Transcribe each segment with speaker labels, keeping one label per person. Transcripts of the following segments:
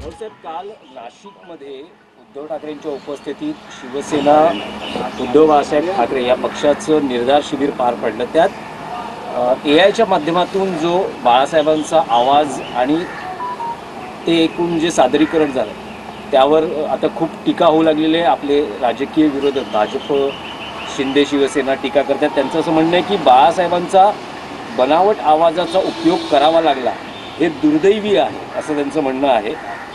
Speaker 1: भाऊसाहेब, काल नाशिकमध्ये उद्धव ठाकरेंच्या उपस्थितीत शिवसेना उद्धव बाळासाहेब ठाकरे या पक्षाचं निर्धार शिबिर पार पडलं. त्यात AIच्या माध्यमातून जो बाळासाहेबांचा आवाज आणि ते एकूण जे सादरीकरण झालं त्यावर आता खूप टीका होऊ लागलेली आहे. आपले राजकीय विरोधक भाजप, शिंदे शिवसेना टीका करतात. त्यांचं असं म्हणणं आहे की बाळासाहेबांचा बनावट आवाजाचा उपयोग करावा लागला हे दुर्दैवी आहे, असं त्यांचं म्हणणं आहे.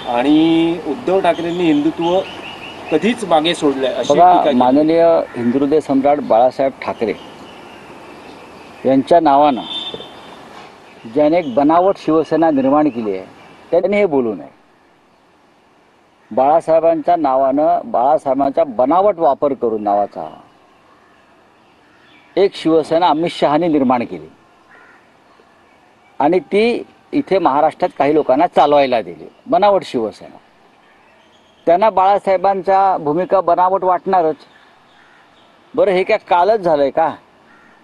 Speaker 1: आणि उद्धव ठाकरेंनी हिंदुत्व कधीच मागे सोडलंय अशी टीका
Speaker 2: बघा,
Speaker 1: केली.
Speaker 2: माननीय हिंदुहृदय सम्राट बाळासाहेब ठाकरे यांच्या नावानं ज्याने एक बनावट शिवसेना निर्माण केली आहे त्याने हे बोलू नये. बाळासाहेबांच्या नावानं, बाळासाहेबांचा बनावट वापर करून नावाचा एक शिवसेना अमित शहानी निर्माण केली आणि ती इथे महाराष्ट्रात काही लोकांना चालवायला दिली. बनावट शिवसेना. त्यांना बाळासाहेबांच्या भूमिका बनावट वाटणारच. बरं, हे काय कालच झालंय का?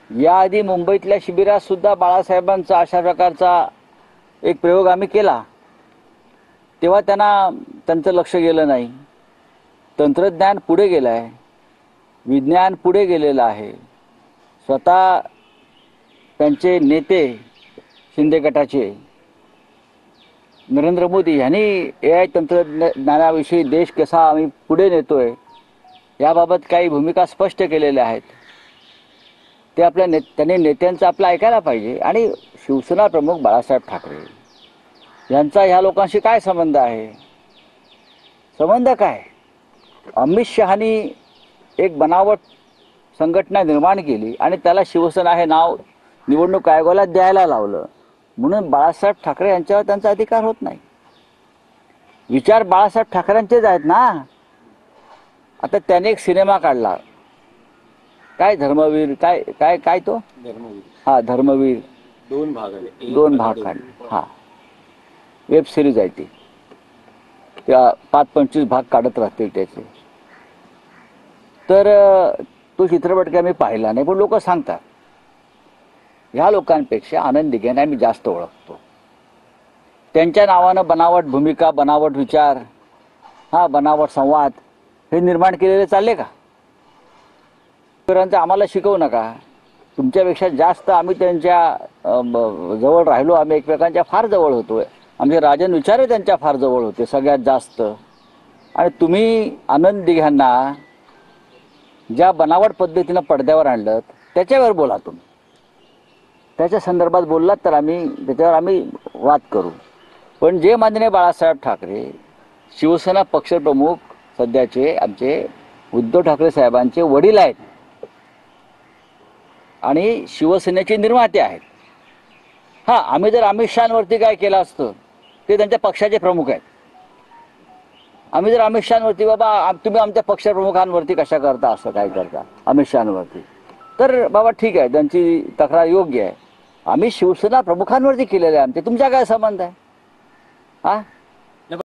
Speaker 2: याआधी मुंबईतल्या शिबिरात सुद्धा बाळासाहेबांचा अशा प्रकारचा एक प्रयोग आम्ही केला, तेव्हा त्यांचं लक्ष गेलं नाही. तंत्रज्ञान पुढे गेलं आहे, विज्ञान पुढे गेलेलं आहे. स्वतः त्यांचे नेते शिंदे गटाचे नरेंद्र मोदी यांनी AI तंत्रज्ञानाविषयी देश कसा आम्ही पुढे नेतोय याबाबत काही भूमिका स्पष्ट केलेल्या आहेत. ते त्यांनी नेत्यांचं आपलं ऐकायला पाहिजे. आणि शिवसेना प्रमुख बाळासाहेब ठाकरे यांचा ह्या लोकांशी काय संबंध आहे? संबंध काय? अमित शहानी एक बनावट संघटना निर्माण केली आणि त्याला शिवसेना हे नाव निवडणूक आयोगाला द्यायला लावलं, म्हणून बाळासाहेब ठाकरे यांच्यावर त्यांचा अधिकार होत नाही. विचार बाळासाहेब ठाकरेंचेच आहेत ना. आता त्याने एक सिनेमा काढला, काय धर्मवीर, काय काय काय तो
Speaker 1: धर्मवीर.
Speaker 2: हा, धर्मवीर.
Speaker 1: 2 भाग आहे.
Speaker 2: 2 भाग काढले. हा, वेब सिरीज आहे ती. त्या 5-25 भाग काढत राहतील त्याचे. तर तो चित्रपट काय मी पाहिला नाही, पण लोक सांगतात. ह्या लोकांपेक्षा आनंद दिघेंना मी जास्त ओळखतो. त्यांच्या नावानं बनावट भूमिका, बनावट विचार, बनावट संवाद हे निर्माण केलेले चालले का? आम्हाला शिकवू नका. तुमच्यापेक्षा जास्त आम्ही त्यांच्या जवळ राहिलो. आम्ही एकमेकांच्या फार जवळ होतोय. आमचे राजन विचारही त्यांच्या फार जवळ होते सगळ्यात जास्त. आणि तुम्ही आनंद दिघ्यांना ज्या बनावट पद्धतीनं पडद्यावर आणलं त्याच्यावर बोला. तुम्ही त्याच्या संदर्भात बोललात तर त्याच्यावर आम्ही वाद करू. पण जे माननीय बाळासाहेब ठाकरे शिवसेना पक्षप्रमुख सध्याचे आमचे उद्धव ठाकरे साहेबांचे वडील आहेत आणि शिवसेनेचे निर्माते आहेत. आम्ही जर अमित शहांवरती काय केलं असतं, ते त्यांच्या पक्षाचे प्रमुख आहेत. आम्ही जर अमित शहांवरती, बाबा तुम्ही आमच्या पक्षप्रमुखांवरती कशा करता, असं काय करता अमित शहांवरती, तर बाबा ठीक आहे, त्यांची तक्रार योग्य आहे. आम्ही शिवसेना प्रमुखांवरती केलेलं आहे. आमचे तुमचा काय संबंध आहे?